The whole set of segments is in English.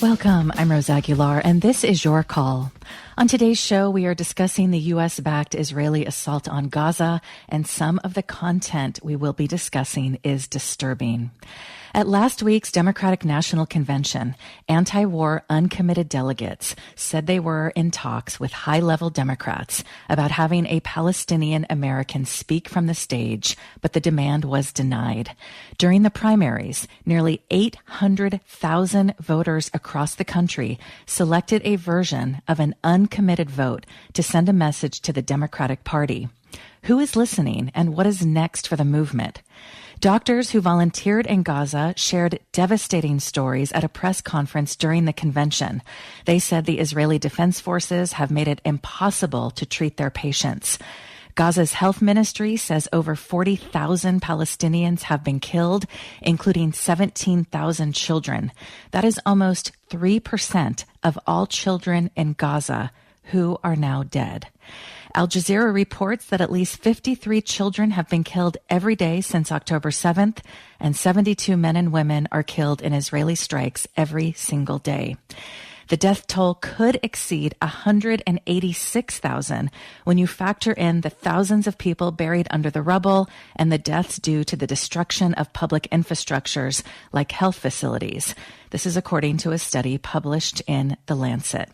Welcome, I'm Rose Aguilar, and this is Your Call. On today's show, we are discussing the U.S.-backed Israeli assault on Gaza, and some of the content we will be discussing is disturbing. At last week's Democratic National Convention, anti-war uncommitted delegates said they were in talks with high-level Democrats about having a Palestinian American speak from the stage, but the demand was denied. During the primaries, nearly 800,000 voters across the country selected a version of an uncommitted vote to send a message to the Democratic Party. Who is listening, and what is next for the movement? Doctors who volunteered in Gaza shared devastating stories at a press conference during the convention. They said the Israeli Defense Forces have made it impossible to treat their patients. Gaza's health ministry says over 40,000 Palestinians have been killed, including 17,000 children. That is almost 3% of all children in Gaza who are now dead. Al Jazeera reports that at least 53 children have been killed every day since October 7th, and 72 men and women are killed in Israeli strikes every single day. The death toll could exceed 186,000 when you factor in the thousands of people buried under the rubble and the deaths due to the destruction of public infrastructures like health facilities. This is according to a study published in The Lancet.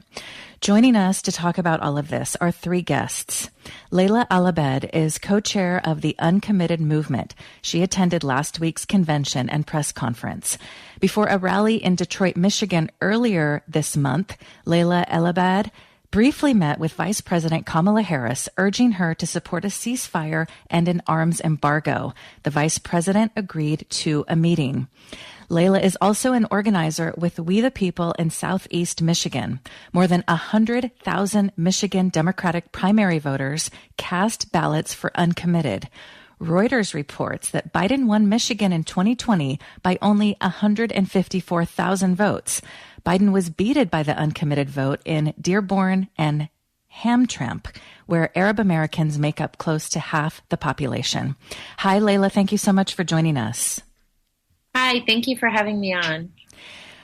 Joining us to talk about all of this are three guests. Layla Elabed is co-chair of the Uncommitted Movement. She attended last week's convention and press conference. Before a rally in Detroit, Michigan earlier this month, Layla Elabed briefly met with Vice President Kamala Harris, urging her to support a ceasefire and an arms embargo. The Vice President agreed to a meeting. Layla is also an organizer with We the People in Southeast Michigan. More than 100,000 Michigan Democratic primary voters cast ballots for uncommitted. Reuters reports that Biden won Michigan in 2020 by only 154,000 votes. Biden was beaten by the uncommitted vote in Dearborn and Hamtramck, where Arab Americans make up close to half the population. Hi, Layla. Thank you so much for joining us. Hi, thank you for having me on.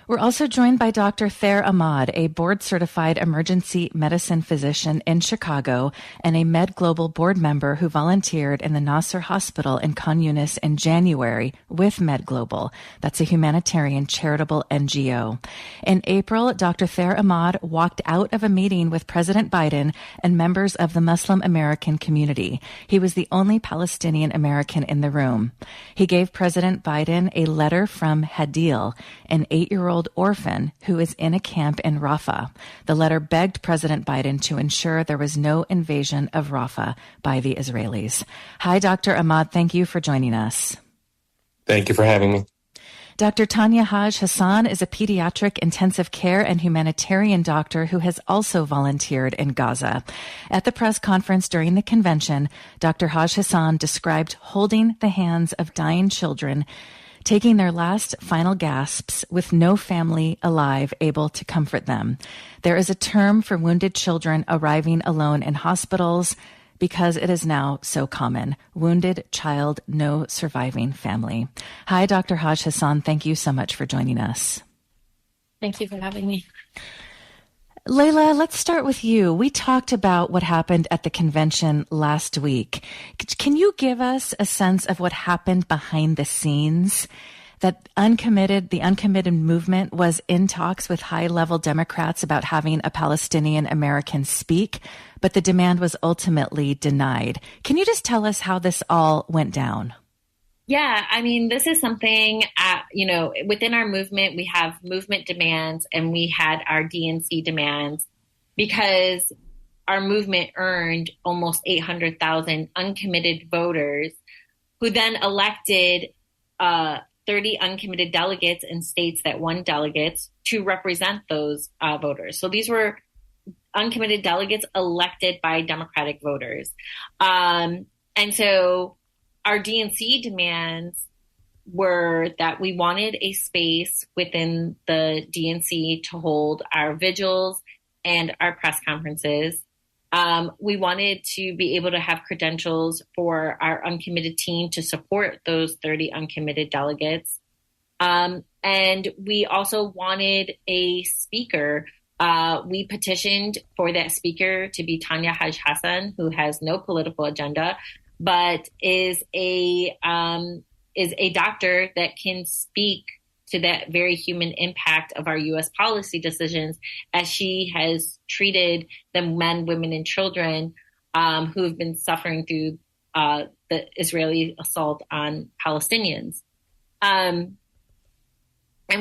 We're also joined by Dr. Thayer Ahmad, a board-certified emergency medicine physician in Chicago and a Med Global board member who volunteered in the Nasser Hospital in Khan Yunis in January with Med Global. That's a humanitarian charitable NGO. In April, Dr. Thayer Ahmad walked out of a meeting with President Biden and members of the Muslim American community. He was the only Palestinian American in the room. He gave President Biden a letter from Hadil, an 8-year-old orphan who is in a camp in Rafah. The letter begged President Biden to ensure there was no invasion of Rafah by the Israelis. Hi, Dr. Ahmad. Thank you for joining us. Thank you for having me. Dr. Tanya Haj Hassan is a pediatric intensive care and humanitarian doctor who has also volunteered in Gaza. At the press conference during the convention, Dr. Haj Hassan described holding the hands of dying children, taking their last final gasps with no family alive able to comfort them. There is a term for wounded children arriving alone in hospitals because it is now so common. Wounded child, no surviving family. Hi, Dr. Haj Hassan. Thank you so much for joining us. Thank you for having me. Layla, let's start with you. We talked about what happened at the convention last week. Can you give us a sense of what happened behind the scenes? That the Uncommitted Movement was in talks with high-level Democrats about having a Palestinian American speak, but the demand was ultimately denied. Can you just tell us how this all went down? Yeah, I mean, this is something, within our movement, we have movement demands and we had our DNC demands because our movement earned almost 800,000 uncommitted voters who then elected 30 uncommitted delegates in states that won delegates to represent those voters. So these were uncommitted delegates elected by Democratic voters. And so our DNC demands were that we wanted a space within the DNC to hold our vigils and our press conferences. We wanted to be able to have credentials for our uncommitted team to support those 30 uncommitted delegates. And we also wanted a speaker. We petitioned for that speaker to be Tanya Haj Hassan, who has no political agenda, but is a doctor that can speak to that very human impact of our U.S. policy decisions, as she has treated the men, women, and children who have been suffering through the Israeli assault on Palestinians. And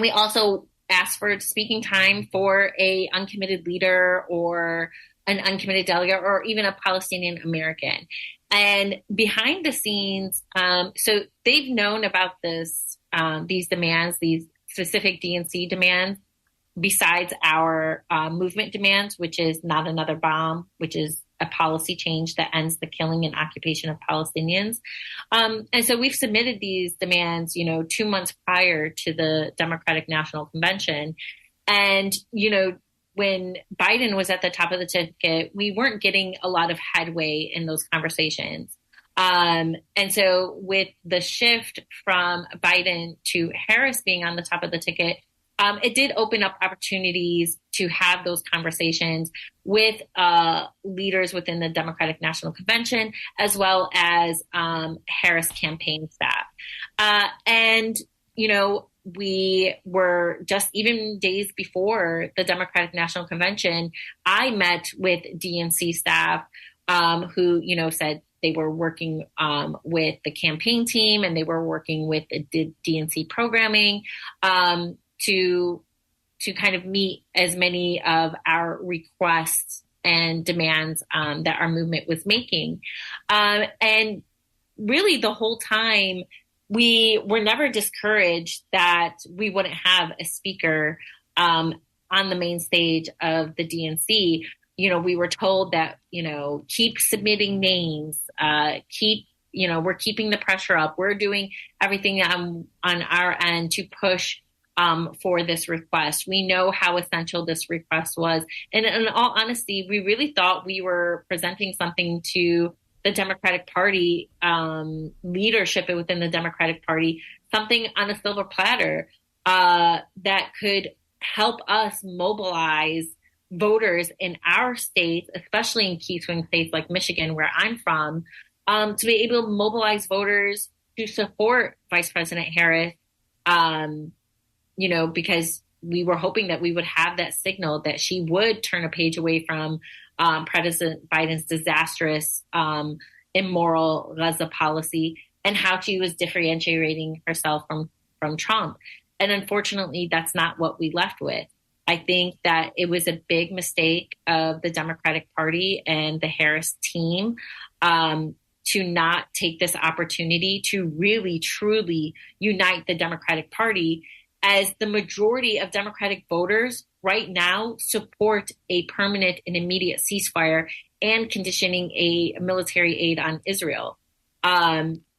we also asked for speaking time for a uncommitted leader or an uncommitted delegate or even a Palestinian American. And behind the scenes, so they've known about these demands, these specific DNC demands, besides our movement demands, which is not another bomb, which is a policy change that ends the killing and occupation of Palestinians. And so we've submitted these demands, 2 months prior to the Democratic National Convention. And, when Biden was at the top of the ticket, we weren't getting a lot of headway in those conversations. And so with the shift from Biden to Harris being on the top of the ticket, it did open up opportunities to have those conversations with leaders within the Democratic National Convention, as well as Harris campaign staff. And, we were just even days before the Democratic National Convention, I met with DNC staff who, said they were working with the campaign team and they were working with the DNC programming to kind of meet as many of our requests and demands that our movement was making. And really the whole time, we were never discouraged that we wouldn't have a speaker on the main stage of the DNC. We were told that, keep submitting names, we're keeping the pressure up. We're doing everything on our end to push for this request. We know how essential this request was. And in all honesty, we really thought we were presenting something to the Democratic Party, leadership within the Democratic Party, something on a silver platter that could help us mobilize voters in our states, especially in key swing states like Michigan, where I'm from, to be able to mobilize voters to support Vice President Harris, because we were hoping that we would have that signal that she would turn a page away from President Biden's disastrous, immoral Gaza policy and how she was differentiating herself from Trump. And unfortunately, that's not what we left with. I think that it was a big mistake of the Democratic Party and the Harris team to not take this opportunity to really, truly unite the Democratic Party, as the majority of Democratic voters right now support a permanent and immediate ceasefire and conditioning a military aid on Israel.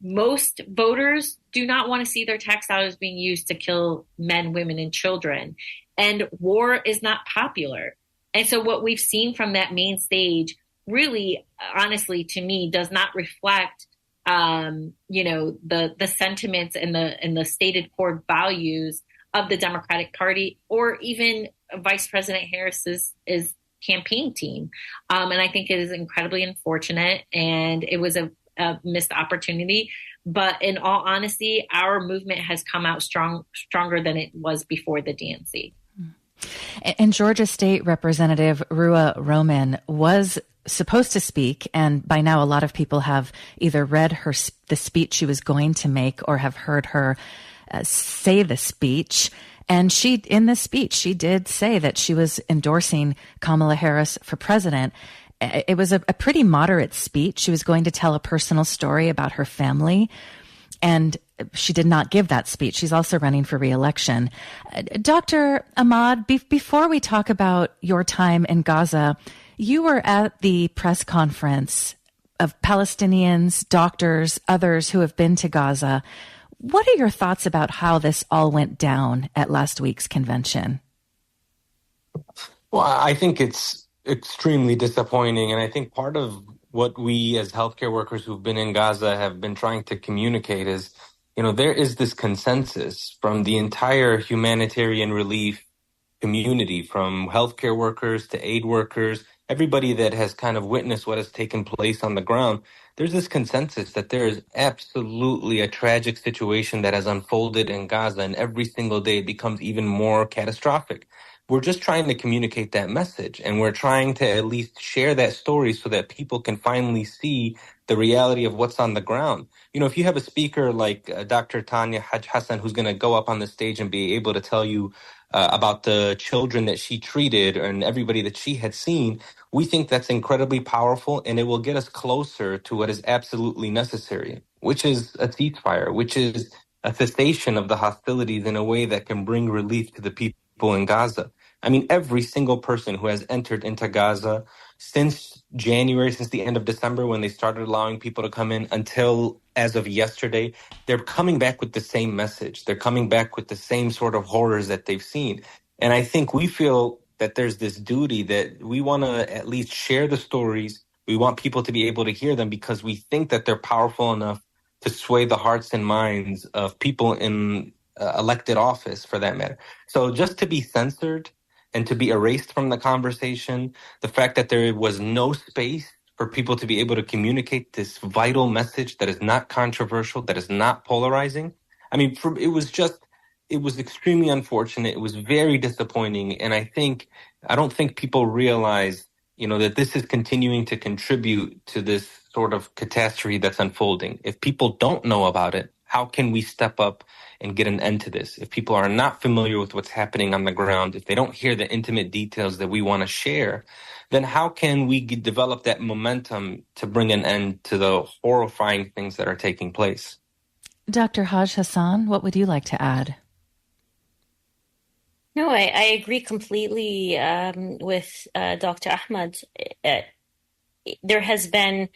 Most voters do not want to see their tax dollars being used to kill men, women, and children. And war is not popular. And so what we've seen from that main stage really, honestly, to me, does not reflect the sentiments and the stated core values of the Democratic Party or even Vice President Harris's campaign team. And I think it is incredibly unfortunate, and it was a missed opportunity. But in all honesty, our movement has come out stronger than it was before the DNC. And Georgia State Representative Rua Roman was supposed to speak, and by now a lot of people have either read the speech she was going to make or have heard her say the speech. And in this speech, she did say that she was endorsing Kamala Harris for president. It was a pretty moderate speech. She was going to tell a personal story about her family, and she did not give that speech. She's also running for re-election. Dr. Ahmad, before we talk about your time in Gaza, you were at the press conference of Palestinians, doctors, others who have been to Gaza. What are your thoughts about how this all went down at last week's convention? Well, I think it's extremely disappointing. And I think part of what we as healthcare workers who've been in Gaza have been trying to communicate is, there is this consensus from the entire humanitarian relief community, from healthcare workers to aid workers, everybody that has kind of witnessed what has taken place on the ground. There's this consensus that there is absolutely a tragic situation that has unfolded in Gaza, and every single day it becomes even more catastrophic. We're just trying to communicate that message, and we're trying to at least share that story so that people can finally see the reality of what's on the ground. If you have a speaker like Dr. Tanya Haj Hassan, who's going to go up on the stage and be able to tell you about the children that she treated and everybody that she had seen, we think that's incredibly powerful, and it will get us closer to what is absolutely necessary, which is a ceasefire, which is a cessation of the hostilities in a way that can bring relief to the people in Gaza. I mean, every single person who has entered into Gaza since January, since the end of December, when they started allowing people to come in, until as of yesterday, they're coming back with the same message. They're coming back with the same sort of horrors that they've seen. And I think we feel that there's this duty that we want to at least share the stories. We want people to be able to hear them because we think that they're powerful enough to sway the hearts and minds of people in elected office, for that matter. So just to be censored and to be erased from the conversation, the fact that there was no space for people to be able to communicate this vital message that is not controversial, that is not polarizing. I mean, it was extremely unfortunate. It was very disappointing. And I don't think people realize, that this is continuing to contribute to this sort of catastrophe that's unfolding. If people don't know about it, how can we step up and get an end to this? If people are not familiar with what's happening on the ground, if they don't hear the intimate details that we want to share, then how can we develop that momentum to bring an end to the horrifying things that are taking place? Dr. Haj Hassan, what would you like to add? No, I agree completely with Dr. Ahmed. There has been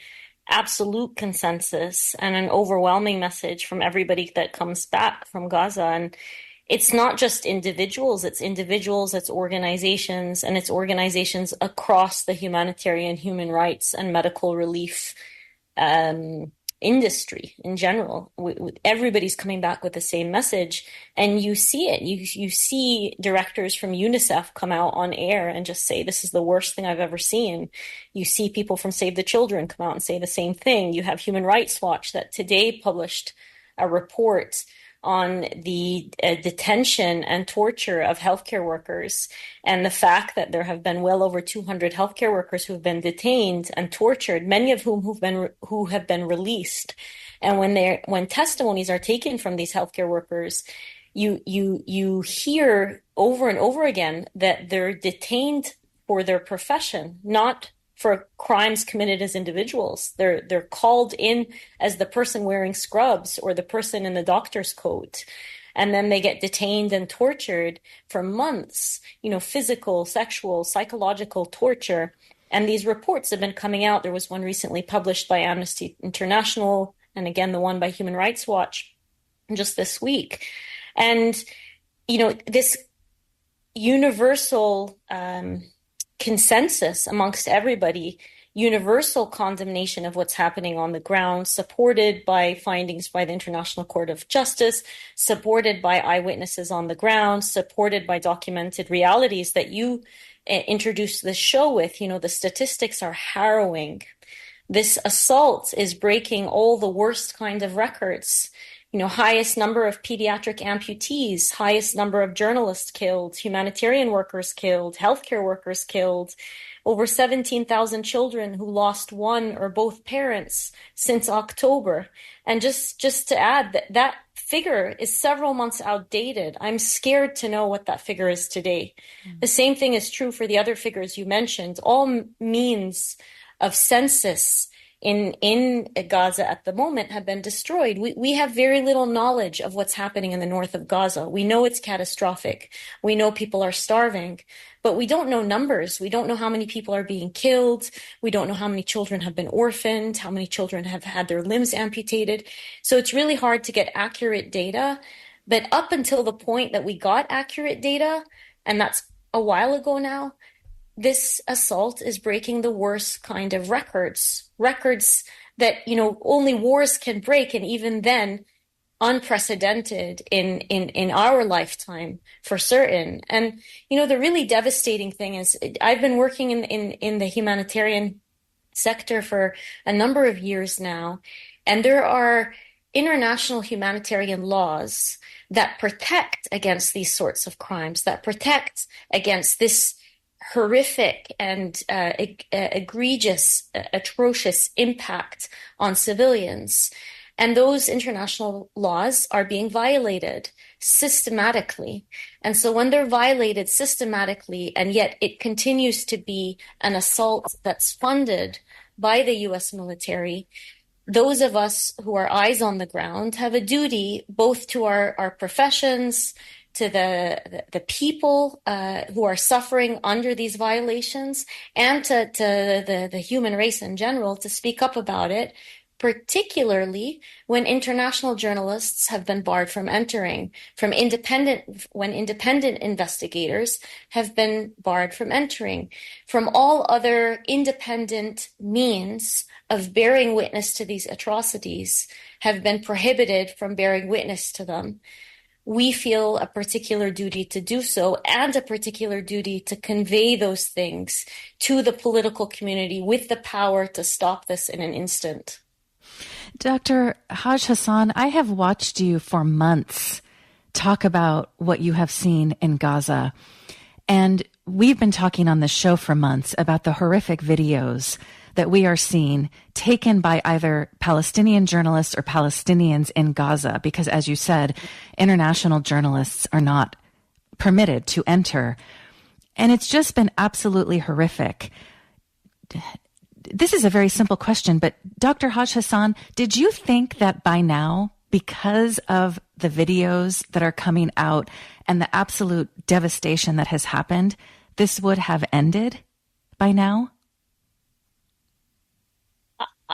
absolute consensus and an overwhelming message from everybody that comes back from Gaza. And it's not just individuals, it's organizations, and it's organizations across the humanitarian, human rights, and medical relief industry in general. Everybody's coming back with the same message, and you see it. You see directors from UNICEF come out on air and just say, this is the worst thing I've ever seen. You see people from Save the Children come out and say the same thing. You have Human Rights Watch that today published a report on the detention and torture of healthcare workers, and the fact that there have been well over 200 healthcare workers who have been detained and tortured, many of whom who have been released. And when testimonies are taken from these healthcare workers, you hear over and over again that they're detained for their profession, not for crimes committed as individuals. They're called in as the person wearing scrubs or the person in the doctor's coat. And then they get detained and tortured for months, physical, sexual, psychological torture. And these reports have been coming out. There was one recently published by Amnesty International, and again, the one by Human Rights Watch just this week. And, this universal consensus amongst everybody, universal condemnation of what's happening on the ground, supported by findings by the International Court of Justice, supported by eyewitnesses on the ground, supported by documented realities that you introduced the show with. The statistics are harrowing. This assault is breaking all the worst kind of records. Highest number of pediatric amputees, highest number of journalists killed, humanitarian workers killed, healthcare workers killed, over 17,000 children who lost one or both parents since October. And just to add, that figure is several months outdated. I'm scared to know what that figure is today. Mm-hmm. The same thing is true for the other figures you mentioned. All means of census in Gaza at the moment have been destroyed. We have very little knowledge of what's happening in the north of Gaza. We know it's catastrophic. We know people are starving, but we don't know numbers. We don't know how many people are being killed. We don't know how many children have been orphaned, how many children have had their limbs amputated. So it's really hard to get accurate data. But up until the point that we got accurate data, and that's a while ago now, this assault is breaking the worst kind of records that, only wars can break. And even then, unprecedented in our lifetime for certain. And, the really devastating thing is I've been working in the humanitarian sector for a number of years now, and there are international humanitarian laws that protect against these sorts of crimes, that protect against this horrific and egregious, atrocious impact on civilians. And those international laws are being violated systematically. And so when they're violated systematically, and yet it continues to be an assault that's funded by the US military, those of us who are eyes on the ground have a duty both to our professions, to the people who are suffering under these violations, and to the human race in general, to speak up about it, particularly when international journalists have been barred from entering, when independent investigators have been barred from entering, from all other independent means of bearing witness to these atrocities have been prohibited from bearing witness to them. We feel a particular duty to do so, and a particular duty to convey those things to the political community with the power to stop this in an instant. Dr. Haj Hassan, I have watched you for months talk about what you have seen in Gaza. And we've been talking on this show for months about the horrific videos that we are seeing taken by either Palestinian journalists or Palestinians in Gaza, because as you said, international journalists are not permitted to enter. And it's just been absolutely horrific. This is a very simple question, but Dr. Haj Hassan, did you think that by now, because of the videos that are coming out and the absolute devastation that has happened, this would have ended by now?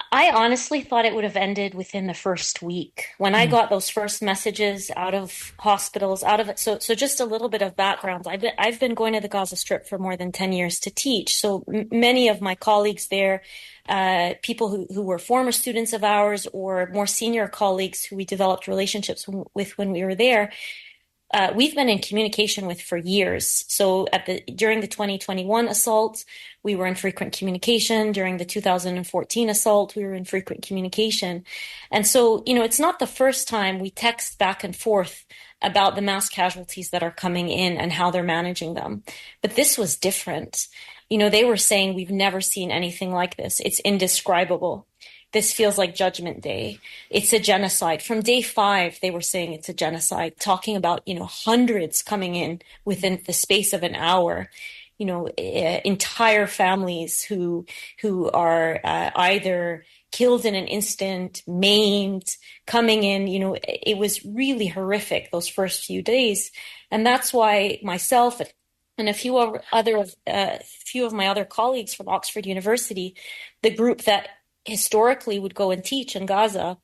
I honestly thought it would have ended within the first week when I got those first messages out of hospitals, out of it. So just a little bit of background. I've been going to the Gaza Strip for more than 10 years to teach. So many of my colleagues there, people who were former students of ours or more senior colleagues who we developed relationships with when we were there, we've been in communication with for years. So during the 2021 assault, we were in frequent communication. During the 2014 assault, we were in frequent communication. And so, it's not the first time we text back and forth about the mass casualties that are coming in and how they're managing them. But this was different. They were saying, we've never seen anything like this. It's indescribable. This feels like Judgment Day. It's a genocide. From day 5, they were saying it's a genocide, talking about, hundreds coming in within the space of an hour, entire families who are either killed in an instant, maimed, coming in. It was really horrific those first few days. And that's why myself and a few of my other colleagues from Oxford University, the group that historically would go and teach in Gaza,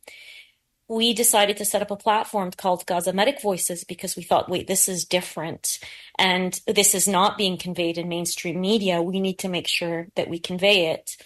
we decided to set up a platform called Gaza Medic Voices, because we thought, wait, this is different. And this is not being conveyed in mainstream media. We need to make sure that we convey it.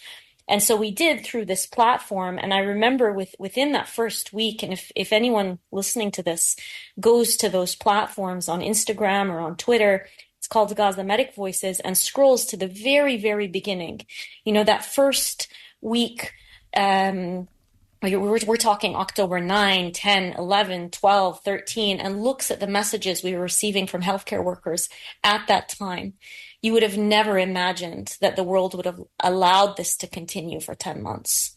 And so we did through this platform. And I remember within that first week, and if anyone listening to this goes to those platforms on Instagram or on Twitter, it's called Gaza Medic Voices, and scrolls to the very, very beginning, that first week, we're talking October 9, 10, 11, 12, 13, and looks at the messages we were receiving from healthcare workers at that time. You would have never imagined that the world would have allowed this to continue for 10 months.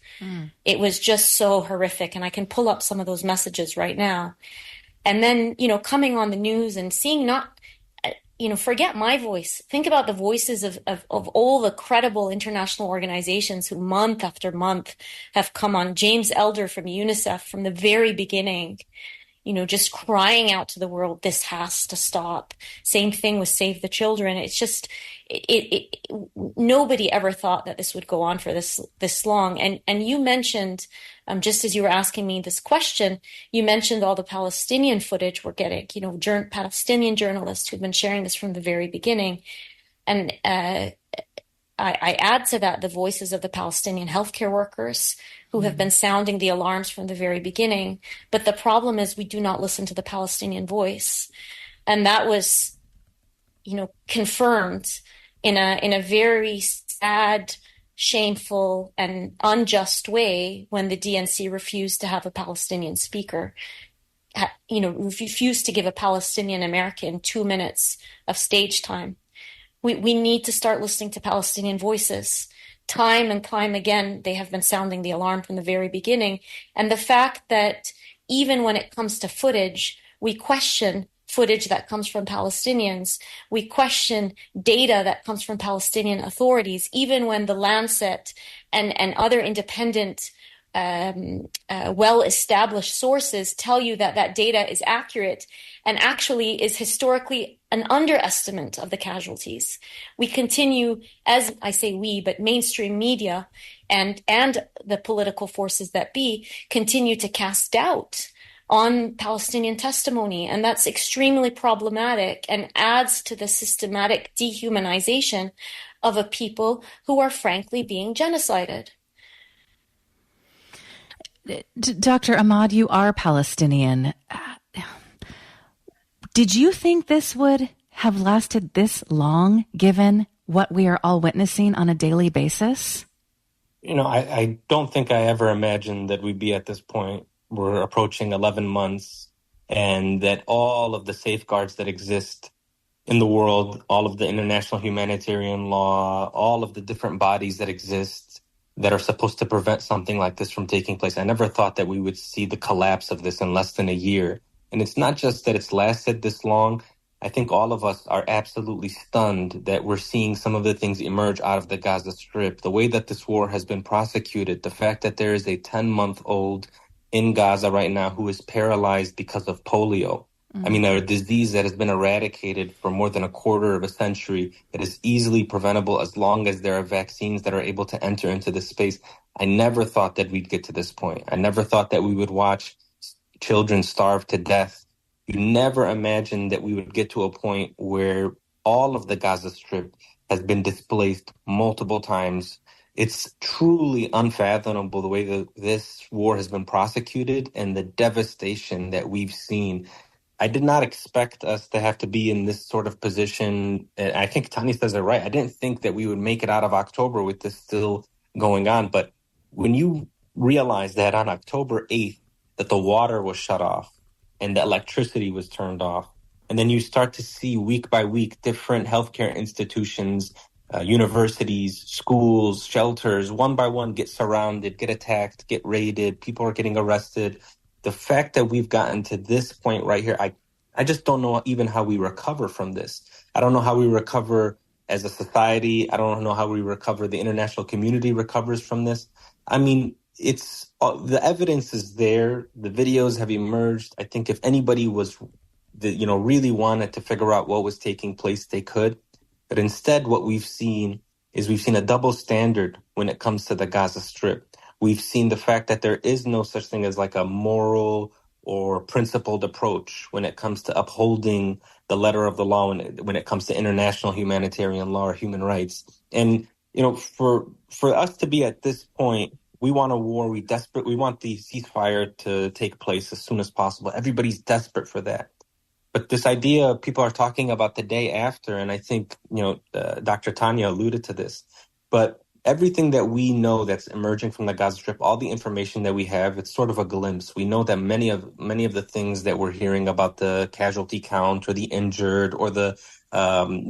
It was just so horrific. And I can pull up some of those messages right now. And then, coming on the news and seeing forget my voice. Think about the voices of all the credible international organizations who month after month have come on. James Elder from UNICEF from the very beginning, just crying out to the world, this has to stop. Same thing with Save the Children. It's just, nobody ever thought that this would go on for this long. And you mentioned, just as you were asking me this question, you mentioned all the Palestinian footage we're getting, Palestinian journalists who've been sharing this from the very beginning. And I add to that the voices of the Palestinian healthcare workers who have been sounding the alarms from the very beginning. But the problem is we do not listen to the Palestinian voice. And that was, confirmed in a very sad, shameful, and unjust way when the DNC refused to have a Palestinian speaker, refused to give a Palestinian American 2 minutes of stage time. We need to start listening to Palestinian voices. Time and time again, they have been sounding the alarm from the very beginning. And the fact that even when it comes to footage, we question footage that comes from Palestinians. We question data that comes from Palestinian authorities, even when the Lancet and other independent well-established sources tell you that that data is accurate and actually is historically an underestimate of the casualties. We continue, as I say we, but mainstream media and the political forces that be continue to cast doubt on Palestinian testimony. And that's extremely problematic and adds to the systematic dehumanization of a people who are frankly being genocided. Dr. Ahmad, you are Palestinian. Did you think this would have lasted this long, given what we are all witnessing on a daily basis? I don't think I ever imagined that we'd be at this point. We're approaching 11 months, and that all of the safeguards that exist in the world, all of the international humanitarian law, all of the different bodies that exist that are supposed to prevent something like this from taking place. I never thought that we would see the collapse of this in less than a year. And it's not just that it's lasted this long. I think all of us are absolutely stunned that we're seeing some of the things emerge out of the Gaza Strip. The way that this war has been prosecuted, the fact that there is a 10-month-old in Gaza right now who is paralyzed because of polio. I mean, a disease that has been eradicated for more than a quarter of a century, that is easily preventable as long as there are vaccines that are able to enter into this space. I never thought that we'd get to this point. I never thought that we would watch children starve to death. You never imagined that we would get to a point where all of the Gaza Strip has been displaced multiple times. It's truly unfathomable the way that this war has been prosecuted and the devastation that we've seen. I did not expect us to have to be in this sort of position. I think Tanya says it right. I didn't think that we would make it out of October with this still going on. But when you realize that on October 8th, that the water was shut off and the electricity was turned off, and then you start to see week by week different healthcare institutions, universities, schools, shelters, one by one get surrounded, get attacked, get raided, people are getting arrested. The fact that we've gotten to this point right here, I just don't know even how we recover from this. I don't know how we recover as a society. I don't know how we recover. The international community recovers from this. I mean, it's the evidence is there. The videos have emerged. I think if anybody was, really wanted to figure out what was taking place, they could. But instead, what we've seen a double standard when it comes to the Gaza Strip. We've seen the fact that there is no such thing as like a moral or principled approach when it comes to upholding the letter of the law when it comes to international humanitarian law or human rights. And, for us to be at this point, we want a war. We want the ceasefire to take place as soon as possible. Everybody's desperate for that. But this idea, people are talking about the day after, and I think, Dr. Tanya alluded to this, but everything that we know that's emerging from the Gaza Strip, all the information that we have, it's sort of a glimpse. We know that many of the things that we're hearing about the casualty count or the injured or the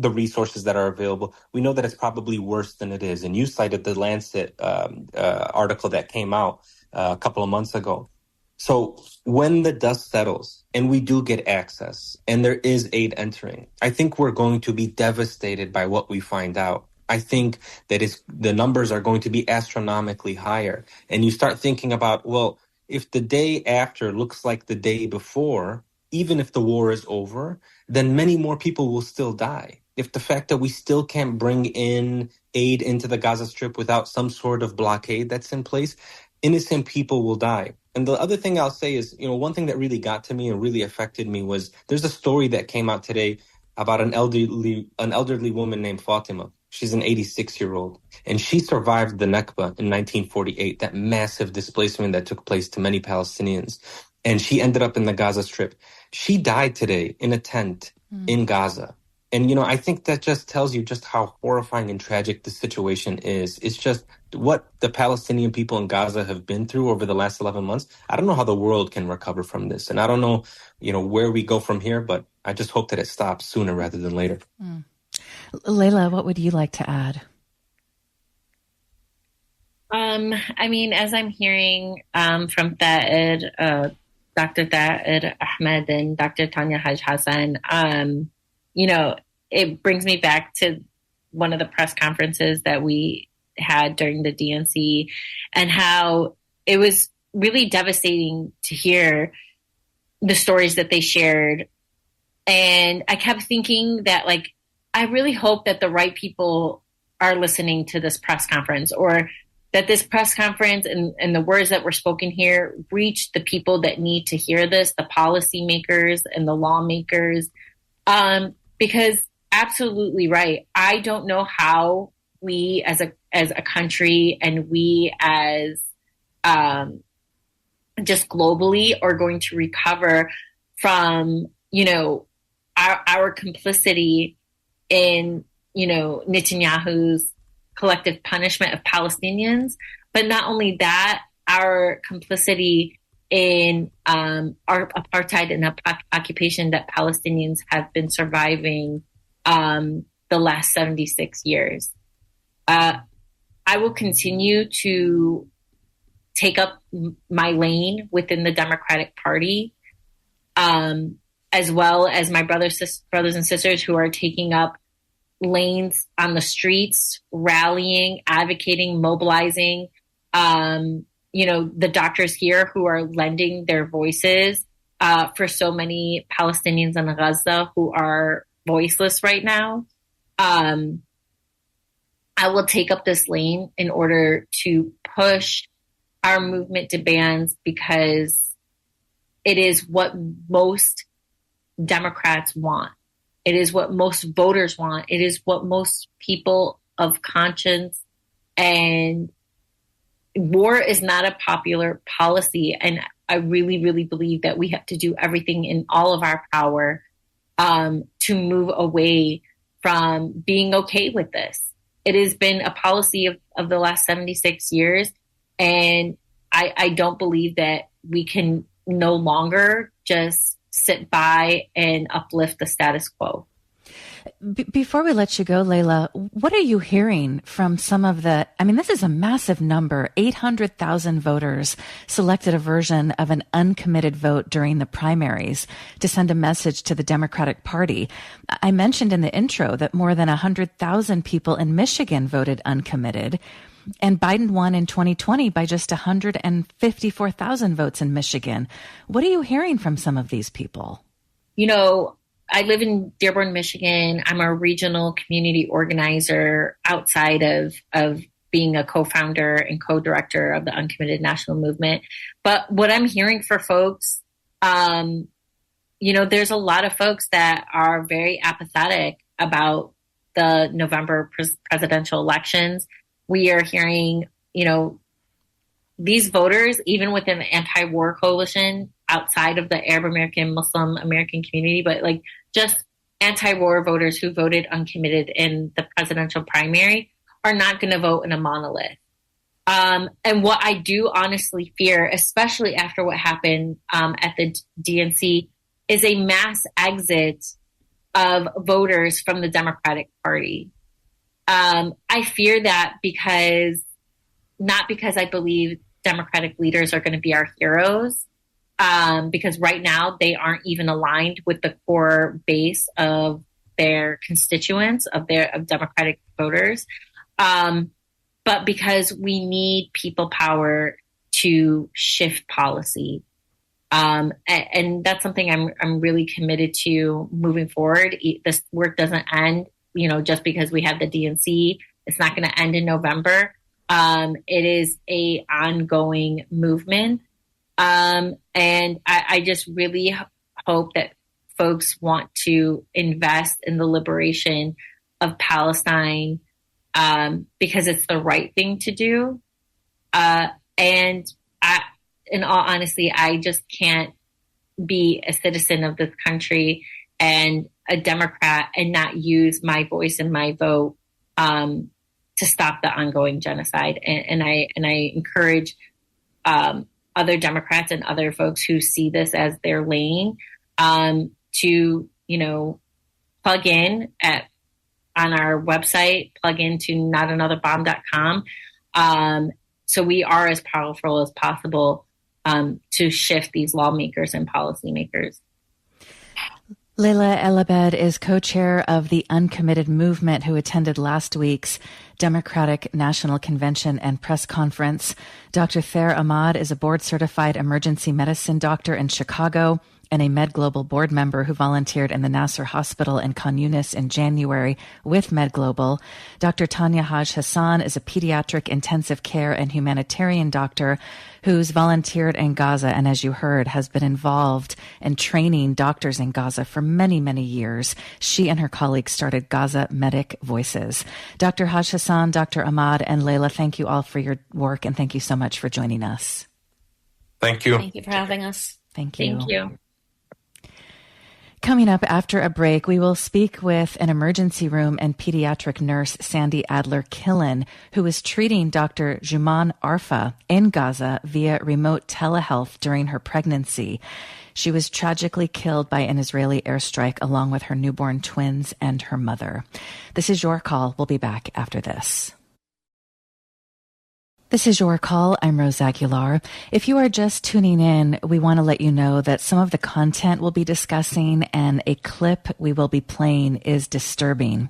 resources that are available, we know that it's probably worse than it is. And you cited the Lancet article that came out a couple of months ago. So when the dust settles and we do get access and there is aid entering, I think we're going to be devastated by what we find out. I think that the numbers are going to be astronomically higher. And you start thinking about, well, if the day after looks like the day before, even if the war is over, then many more people will still die. If the fact that we still can't bring in aid into the Gaza Strip without some sort of blockade that's in place, innocent people will die. And the other thing I'll say is, one thing that really got to me and really affected me was there's a story that came out today about an elderly woman named Fatima. She's an 86-year-old, and she survived the Nakba in 1948, that massive displacement that took place to many Palestinians. And she ended up in the Gaza Strip. She died today in a tent in Gaza. And, I think that just tells you just how horrifying and tragic the situation is. It's just what the Palestinian people in Gaza have been through over the last 11 months. I don't know how the world can recover from this. And I don't know, where we go from here, but I just hope that it stops sooner rather than later. Layla, what would you like to add? As I'm hearing from Dr. Thaed Ahmed and Dr. Tanya Haj Hassan, it brings me back to one of the press conferences that we had during the DNC and how it was really devastating to hear the stories that they shared. And I kept thinking that, I really hope that the right people are listening to this press conference, or that this press conference and the words that were spoken here reach the people that need to hear this, the policymakers and the lawmakers. Because absolutely right. I don't know how we as a country and we as just globally are going to recover from, our complicity in, Netanyahu's collective punishment of Palestinians. But not only that, our complicity in our apartheid and occupation that Palestinians have been surviving the last 76 years. I will continue to take up my lane within the Democratic Party, as well as my brothers and sisters who are taking up lanes on the streets, rallying, advocating, mobilizing. The doctors here who are lending their voices for so many Palestinians in Gaza who are voiceless right now. I will take up this lane in order to push our movement demands, because it is what most Democrats want. It is what most voters want. It is what most people of conscience, and war is not a popular policy. And I really, really believe that we have to do everything in all of our power to move away from being okay with this. It has been a policy of the last 76 years. And I don't believe that we can no longer just sit by and uplift the status quo. Before we let you go, Layla, what are you hearing from some of this is a massive number. 800,000 voters selected a version of an uncommitted vote during the primaries to send a message to the Democratic Party. I mentioned in the intro that more than 100,000 people in Michigan voted uncommitted, and Biden won in 2020 by just 154,000 votes in Michigan. What are you hearing from some of these people? I live in Dearborn, Michigan. I'm a regional community organizer outside of being a co-founder and co-director of the Uncommitted National Movement. But what I'm hearing for folks, there's a lot of folks that are very apathetic about the November presidential elections. We are hearing, these voters, even within the anti-war coalition, outside of the Arab American, Muslim American community, but just anti-war voters who voted uncommitted in the presidential primary are not going to vote in a monolith. And what I do honestly fear, especially after what happened at the DNC, is a mass exit of voters from the Democratic Party. I fear that not because I believe Democratic leaders are going to be our heroes, because right now they aren't even aligned with the core base of their constituents, of Democratic voters, but because we need people power to shift policy. And that's something I'm really committed to moving forward. This work doesn't end, just because we have the DNC. It's not going to end in November. It is a ongoing movement. And I just really hope that folks want to invest in the liberation of Palestine, because it's the right thing to do. And in all honesty, I just can't be a citizen of this country and a Democrat and not use my voice and my vote to stop the ongoing genocide. And I encourage other Democrats and other folks who see this as their lane to, plug in on our website, plug into notanotherbomb.com. So we are as powerful as possible to shift these lawmakers and policymakers. Layla Elabed is co-chair of the Uncommitted Movement, who attended last week's Democratic National Convention and press conference. Dr. Thayer Ahmad is a board-certified emergency medicine doctor in Chicago and a MedGlobal board member who volunteered in the Nasser Hospital in Khan Yunis in January with MedGlobal. Dr. Tanya Haj Hassan is a pediatric intensive care and humanitarian doctor who's volunteered in Gaza and, as you heard, has been involved in training doctors in Gaza for many, many years. She and her colleagues started Gaza Medic Voices. Dr. Haj Hassan, Dr. Ahmad, and Layla, thank you all for your work, and thank you so much for joining us. Thank you. Thank you for having us. Thank you. Thank you. Coming up after a break, we will speak with an emergency room and pediatric nurse, Sandy Adler-Killen, who is treating Dr. Juman Arfa in Gaza via remote telehealth during her pregnancy. She was tragically killed by an Israeli airstrike along with her newborn twins and her mother. This is Your Call. We'll be back after this. This is Your Call. I'm Rose Aguilar. If you are just tuning in, we want to let you know that some of the content we'll be discussing and a clip we will be playing is disturbing.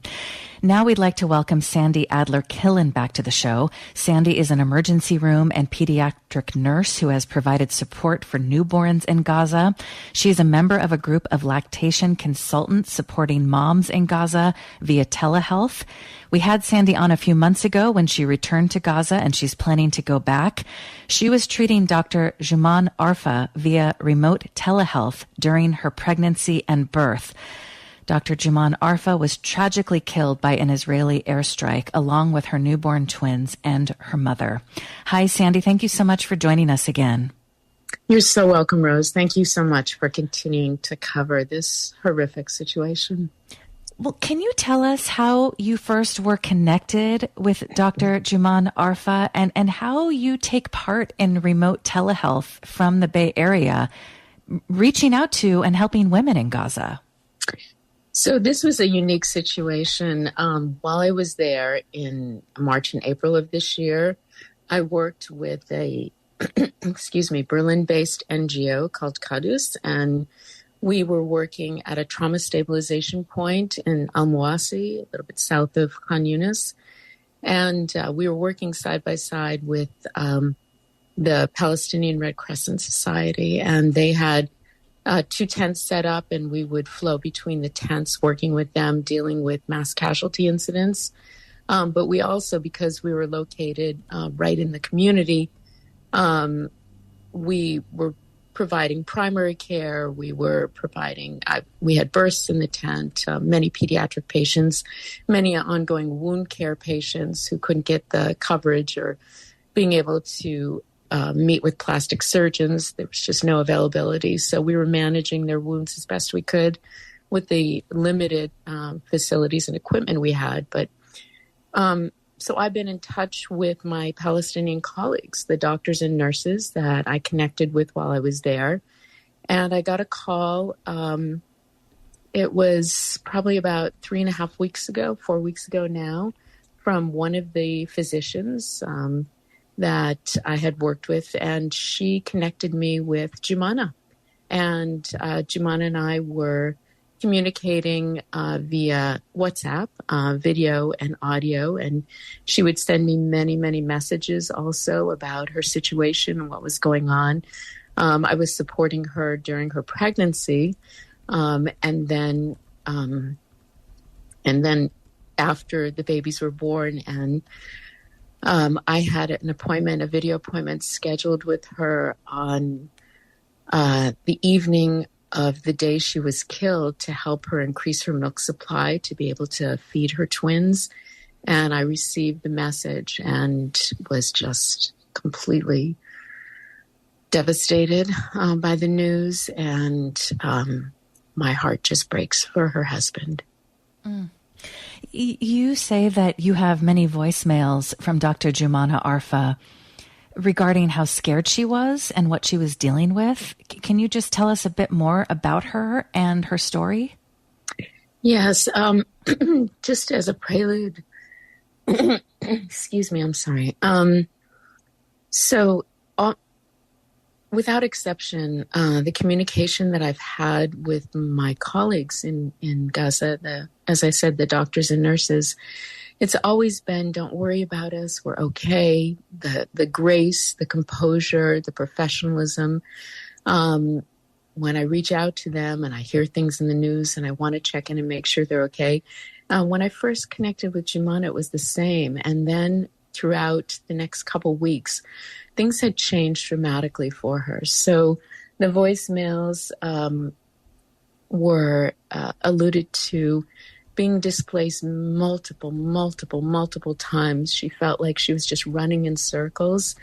Now we'd like to welcome Sandy Adler-Killen back to the show. Sandy is an emergency room and pediatric nurse who has provided support for newborns in Gaza. She is a member of a group of lactation consultants supporting moms in Gaza via telehealth. We had Sandy on a few months ago when she returned to Gaza, and she's planning to go back. She was treating Dr. Juman Arfa via remote telehealth during her pregnancy and birth. Dr. Juman Arfa was tragically killed by an Israeli airstrike along with her newborn twins and her mother. Hi, Sandy. Thank you so much for joining us again. You're so welcome, Rose. Thank you so much for continuing to cover this horrific situation. Well, can you tell us how you first were connected with Dr. Juman Arfa and how you take part in remote telehealth from the Bay Area, reaching out to and helping women in Gaza? So this was a unique situation. While I was there in March and April of this year, I worked with a, Berlin-based NGO called Kadus, and we were working at a trauma stabilization point in Al-Mawasi, a little bit south of Khan Yunis. And we were working side by side with the Palestinian Red Crescent Society, and they had 2 tents set up, and we would flow between the tents, working with them, dealing with mass casualty incidents. But we also, because we were located right in the community, we were providing primary care. We were providing, we had births in the tent, many pediatric patients, many ongoing wound care patients who couldn't get the coverage or being able to meet with plastic surgeons. There was just no availability. So we were managing their wounds as best we could with the limited facilities and equipment we had. But so I've been in touch with my Palestinian colleagues, the doctors and nurses that I connected with while I was there. And I got a call. It was probably about 4 weeks ago now, from one of the physicians that I had worked with, and she connected me with Jumana. And Jumana and I were communicating via WhatsApp, video and audio, and she would send me many, many messages also about her situation and what was going on. I was supporting her during her pregnancy, and then after the babies were born, and I had an appointment, a video appointment scheduled with her on the evening of the day she was killed to help her increase her milk supply to be able to feed her twins. And I received the message and was just completely devastated by the news. And my heart just breaks for her husband. Mm. You say that you have many voicemails from Dr. Jumana Arfa regarding how scared she was and what she was dealing with. Can you just tell us a bit more about her and her story? Yes. Just as a prelude, excuse me, I'm sorry. Without exception, the communication that I've had with my colleagues in Gaza, as I said, the doctors and nurses, it's always been, don't worry about us, we're okay. The grace, the composure, the professionalism. When I reach out to them and I hear things in the news and I want to check in and make sure they're okay. When I first connected with Jumana, it was the same. And then throughout the next couple weeks, things had changed dramatically for her. So the voicemails were alluded to being displaced multiple times. She felt like she was just running in circles.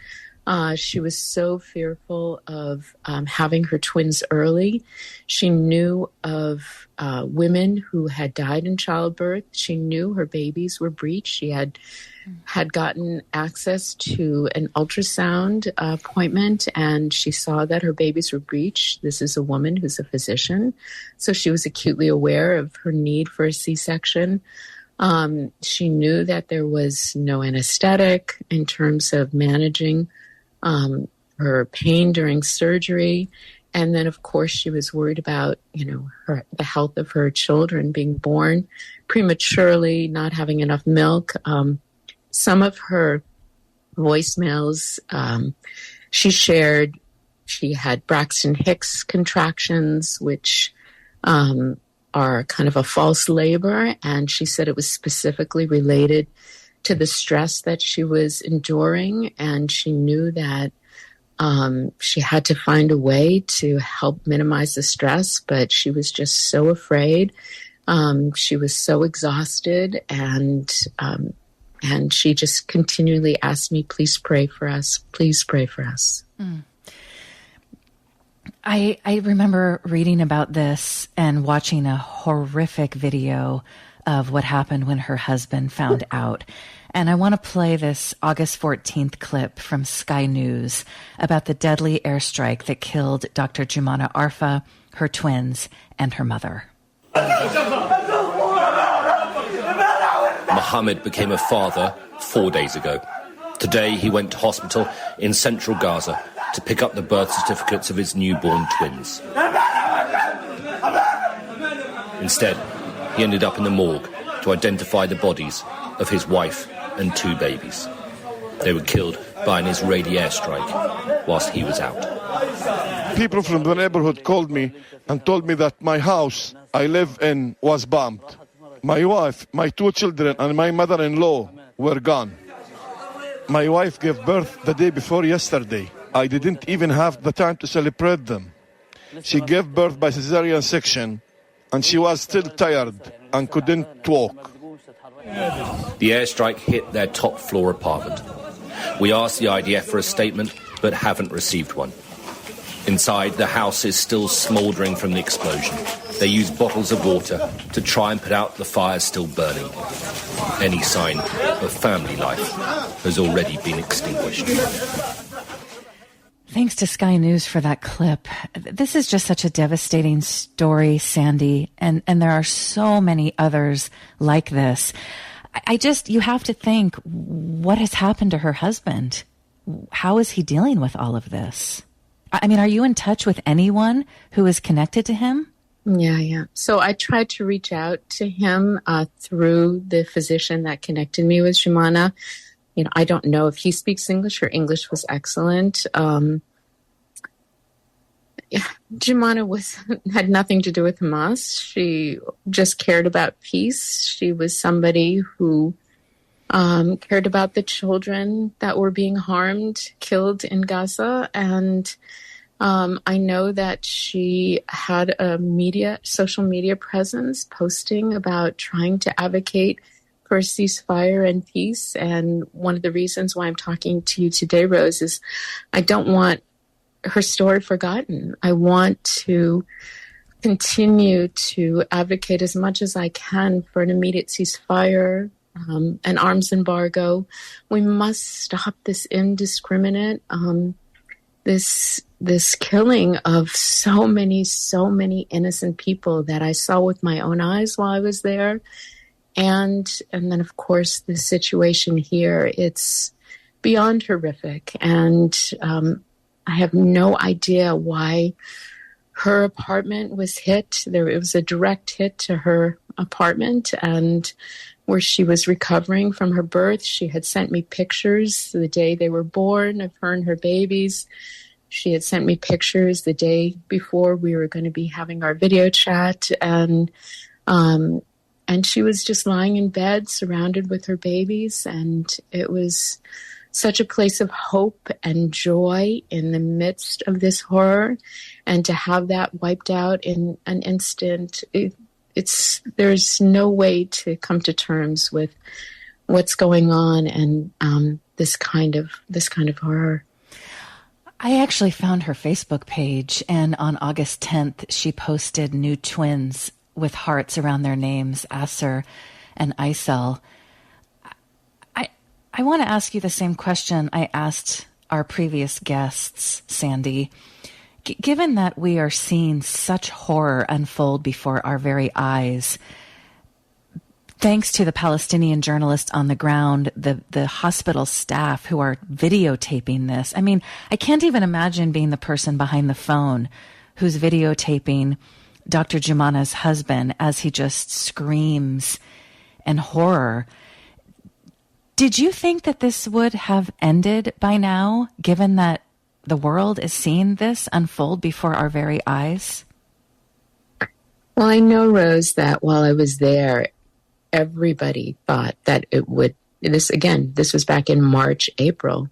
She was so fearful of having her twins early. She knew of women who had died in childbirth. She knew her babies were breached. She had gotten access to an ultrasound appointment, and she saw that her babies were breached. This is a woman who's a physician, so she was acutely aware of her need for a C-section. She knew that there was no anesthetic in terms of managing her pain during surgery. And then, of course, she was worried about, the health of her children being born prematurely, not having enough milk. Some of her voicemails, she shared she had Braxton Hicks contractions, which are kind of a false labor. And she said it was specifically related to the stress that she was enduring. And she knew that she had to find a way to help minimize the stress, but she was just so afraid. She was so exhausted, and she just continually asked me, please pray for us. Please pray for us. Mm. I remember reading about this and watching a horrific video of what happened when her husband found out. And I want to play this August 14th clip from Sky News about the deadly airstrike that killed Dr. Jumana Arfa, her twins, and her mother. Mohammed became a father 4 days ago. Today he went to hospital in central Gaza to pick up the birth certificates of his newborn twins. Instead, he ended up in the morgue to identify the bodies of his wife and 2 babies. They were killed by an Israeli airstrike whilst he was out. People from the neighborhood called me and told me that my house I live in was bombed. My wife, my 2 children, and my mother-in-law were gone. My wife gave birth the day before yesterday. I didn't even have the time to celebrate them. She gave birth by cesarean section, and she was still tired and couldn't walk. The airstrike hit their top floor apartment. We asked the IDF for a statement, but haven't received one. Inside, the house is still smouldering from the explosion. They use bottles of water to try and put out the fires still burning. Any sign of family life has already been extinguished. Thanks to Sky News for that clip. This is just such a devastating story, Sandy, and there are so many others like this. You have to think, what has happened to her husband? How is he dealing with all of this? I mean, are you in touch with anyone who is connected to him? Yeah. So I tried to reach out to him through the physician that connected me with Jumana. I don't know if he speaks English. Her English was excellent. Jumana had nothing to do with Hamas. She just cared about peace. She was somebody who cared about the children that were being harmed, killed in Gaza. And I know that she had a social media presence posting about trying to advocate for a ceasefire and peace. And one of the reasons why I'm talking to you today, Rose, is I don't want her story forgotten. I want to continue to advocate as much as I can for an immediate ceasefire, an arms embargo. We must stop this indiscriminate, this killing of so many innocent people that I saw with my own eyes while I was there. And then, of course, the situation here, it's beyond horrific. And I have no idea why her apartment was hit. It was a direct hit to her apartment, and where she was recovering from her birth. She had sent me pictures the day they were born of her and her babies. She had sent me pictures the day before we were going to be having our video chat, and she was just lying in bed surrounded with her babies, and it was such a place of hope and joy in the midst of this horror, and to have that wiped out in an instant, there's no way to come to terms with what's going on and this kind of horror. I actually found her Facebook page, and on August 10th, she posted new twins with hearts around their names, Asser and Isel. I want to ask you the same question I asked our previous guests, Sandy. Given that we are seeing such horror unfold before our very eyes, thanks to the Palestinian journalists on the ground, the hospital staff who are videotaping this. I mean, I can't even imagine being the person behind the phone who's videotaping Dr. Jumana's husband as he just screams in horror. Did you think that this would have ended by now, given that the world is seeing this unfold before our very eyes? Well, I know, Rose, that while I was there, everybody thought that it would. This was back in March, April.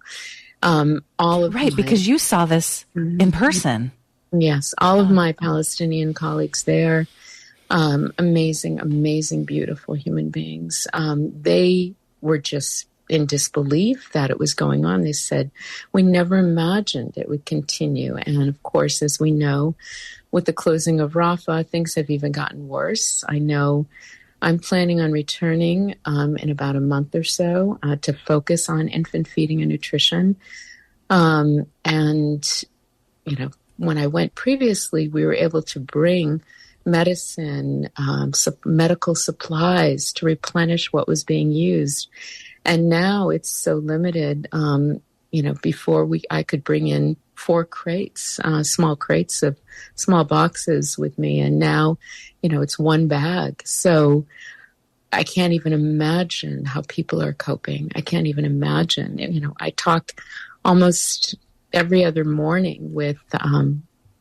Because you saw this in person. Yes, all of my Palestinian colleagues there, amazing, beautiful human beings. They were just in disbelief that it was going on. They said, we never imagined it would continue. And of course, as we know, with the closing of Rafah, things have even gotten worse. I know I'm planning on returning in about a month or so to focus on infant feeding and nutrition. And, when I went previously, we were able to bring medicine, medical supplies to replenish what was being used. And now it's so limited. Before I could bring in 4 crates, small crates of small boxes with me. And now, it's 1 bag. So I can't even imagine how people are coping. I can't even imagine. I talk almost every other morning with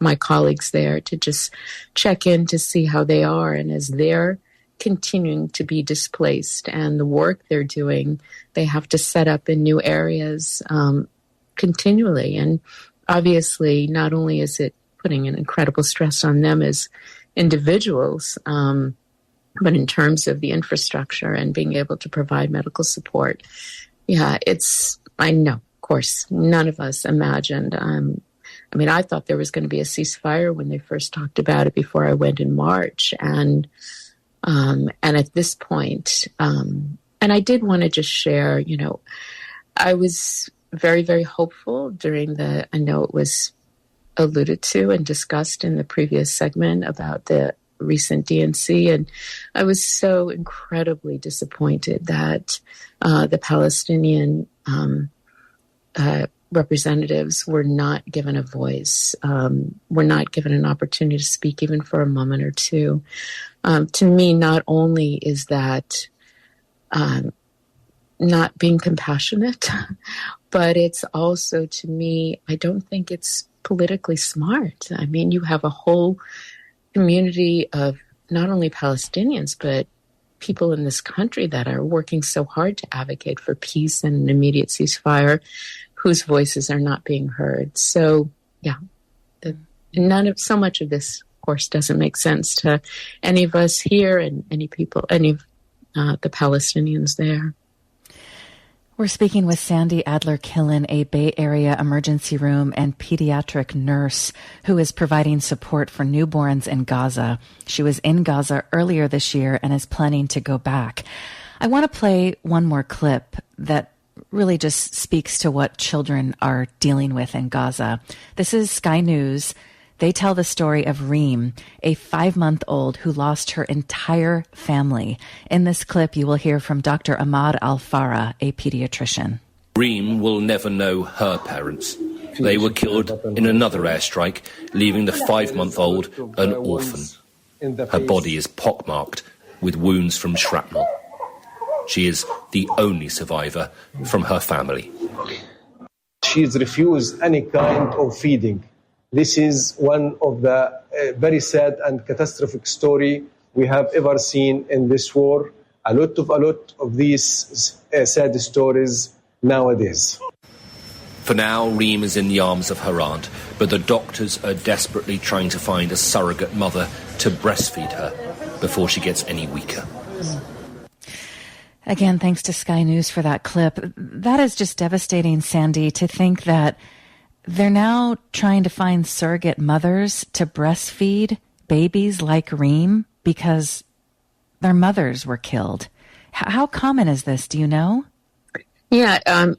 my colleagues there to just check in to see how they are. And as they're continuing to be displaced and the work they're doing, they have to set up in new areas continually. And obviously, not only is it putting an incredible stress on them as individuals, but in terms of the infrastructure and being able to provide medical support. Yeah, I know, of course, none of us imagined. I thought there was going to be a ceasefire when they first talked about it before I went in March. And at this point, and I did want to just share, I was very, very hopeful I know it was alluded to and discussed in the previous segment about the recent DNC. And I was so incredibly disappointed that the Palestinian representatives were not given a voice, were not given an opportunity to speak even for a moment or two. To me, not only is that not being compassionate, but it's also, to me, I don't think it's politically smart. You have a whole community of not only Palestinians, but people in this country that are working so hard to advocate for peace and an immediate ceasefire, whose voices are not being heard. So, yeah, so much of this, of course, doesn't make sense to any of us here and any the Palestinians there. We're speaking with Sandy Adler-Killen, a Bay Area emergency room and pediatric nurse who is providing support for newborns in Gaza. She was in Gaza earlier this year and is planning to go back. I want to play one more clip that really just speaks to what children are dealing with in Gaza. This is Sky News. They tell the story of Reem, a 5-month-old who lost her entire family. In this clip, you will hear from Dr. Ahmad Al-Farah, a pediatrician. Reem will never know her parents. They were killed in another airstrike, leaving the 5-month-old an orphan. Her body is pockmarked with wounds from shrapnel. She is the only survivor from her family. She's refused any kind of feeding. This is one of the very sad and catastrophic story we have ever seen in this war. A lot of these sad stories nowadays. For now, Reem is in the arms of her aunt, but the doctors are desperately trying to find a surrogate mother to breastfeed her before she gets any weaker. Again, thanks to Sky News for that clip. That is just devastating, Sandy, to think that they're now trying to find surrogate mothers to breastfeed babies like Reem because their mothers were killed. How common is this? Do you know? Yeah,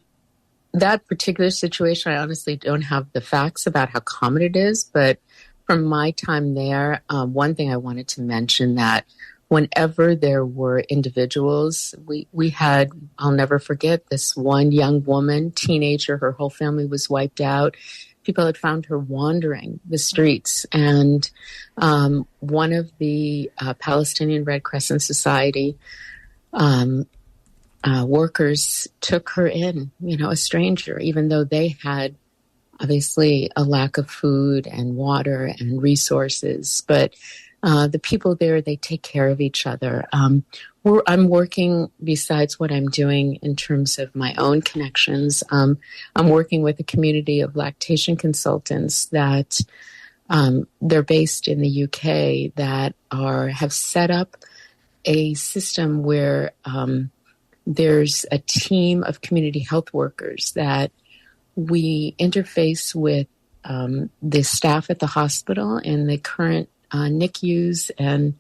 that particular situation, I honestly don't have the facts about how common it is. But from my time there, one thing I wanted to mention that whenever there were individuals, we had, I'll never forget, this one young woman, teenager, her whole family was wiped out. People had found her wandering the streets. And one of the Palestinian Red Crescent Society workers took her in, a stranger, even though they had obviously a lack of food and water and resources. But the people there, they take care of each other. I'm working, besides what I'm doing in terms of my own connections, I'm working with a community of lactation consultants that they're based in the UK that have set up a system where there's a team of community health workers that we interface with the staff at the hospital and the current NICUs and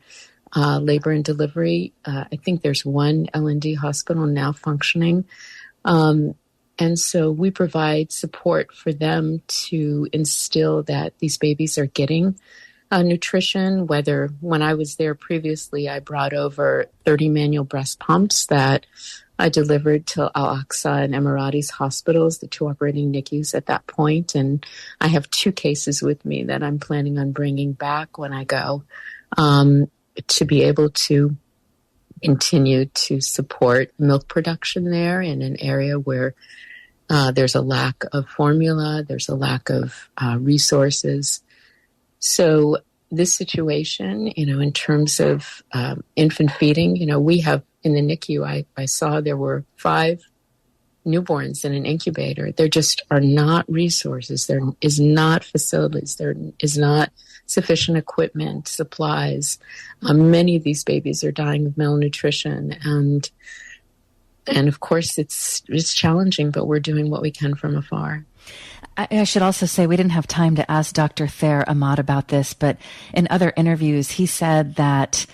labor and delivery. I think there's one L&D hospital now functioning. And so we provide support for them to instill that these babies are getting nutrition, whether when I was there previously, I brought over 30 manual breast pumps that I delivered to Al-Aqsa and Emiratis hospitals, the 2 operating NICUs at that point. And I have 2 cases with me that I'm planning on bringing back when I go to be able to continue to support milk production there in an area where there's a lack of formula, there's a lack of resources. So this situation, in terms of infant feeding, we have in the NICU, I saw there were 5 newborns in an incubator. There just are not resources. There is not facilities. There is not sufficient equipment, supplies. Many of these babies are dying of malnutrition. And of course, it's challenging, but we're doing what we can from afar. I should also say we didn't have time to ask Dr. Thayer Ahmad about this, but in other interviews, he said that,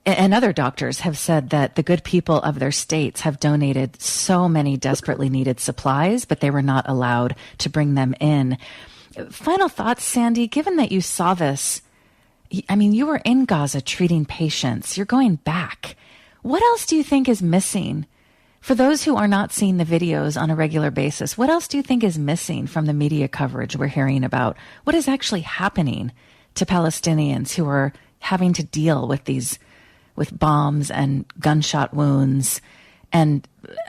and other doctors have said that the good people of their states have donated so many desperately needed supplies, but they were not allowed to bring them in. Final thoughts, Sandy, given that you saw this, you were in Gaza treating patients, you're going back. What else do you think is missing? For those who are not seeing the videos on a regular basis, what else do you think is missing from the media coverage we're hearing about? What is actually happening to Palestinians who are having to deal with bombs and gunshot wounds and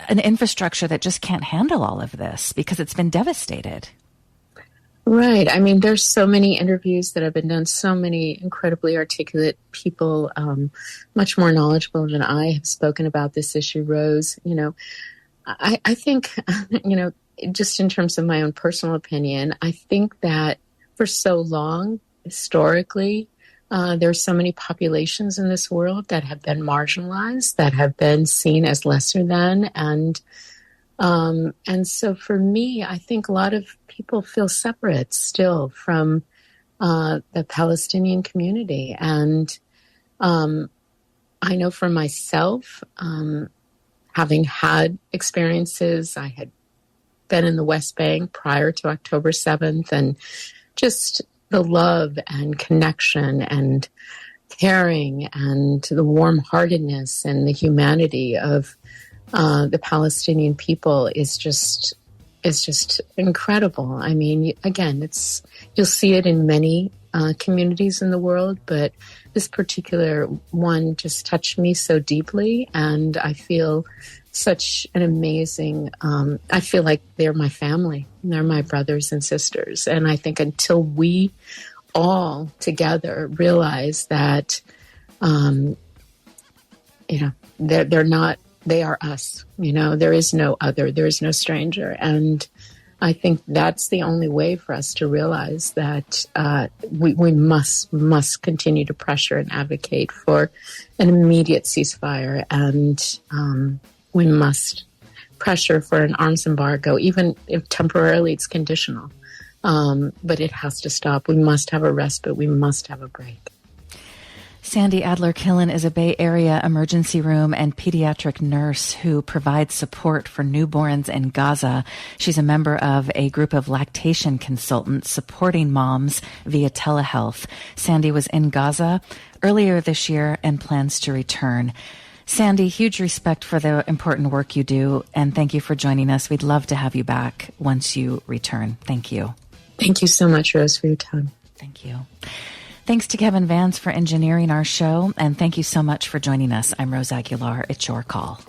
an infrastructure that just can't handle all of this because it's been devastated? Right. There's so many interviews that have been done, so many incredibly articulate people, much more knowledgeable than I have spoken about this issue, Rose. I think, just in terms of my own personal opinion, I think that for so long, historically, There's so many populations in this world that have been marginalized, that have been seen as lesser than, and so for me, I think a lot of people feel separate still from the Palestinian community, and I know for myself, having had experiences, I had been in the West Bank prior to October 7th, and just the love and connection and caring and the warm-heartedness and the humanity of the Palestinian people is just incredible. I mean, again, you'll see it in many communities in the world, but this particular one just touched me so deeply, and I feel such an amazing, I feel like they're my family. They're my brothers and sisters. And I think until we all together realize that, they're not, they are us, there is no other, there is no stranger. And I think that's the only way for us to realize that we must continue to pressure and advocate for an immediate ceasefire, and we must pressure for an arms embargo, even if temporarily it's conditional. But it has to stop. We must have a respite. We must have a break. Sandy Adler-Killen is a Bay Area emergency room and pediatric nurse who provides support for newborns in Gaza. She's a member of a group of lactation consultants supporting moms via telehealth. Sandy was in Gaza earlier this year and plans to return. Sandy, huge respect for the important work you do, and thank you for joining us. We'd love to have you back once you return. Thank you. Thank you so much, Rose, for your time. Thank you. Thanks to Kevin Vance for engineering our show, and thank you so much for joining us. I'm Rose Aguilar. It's your call.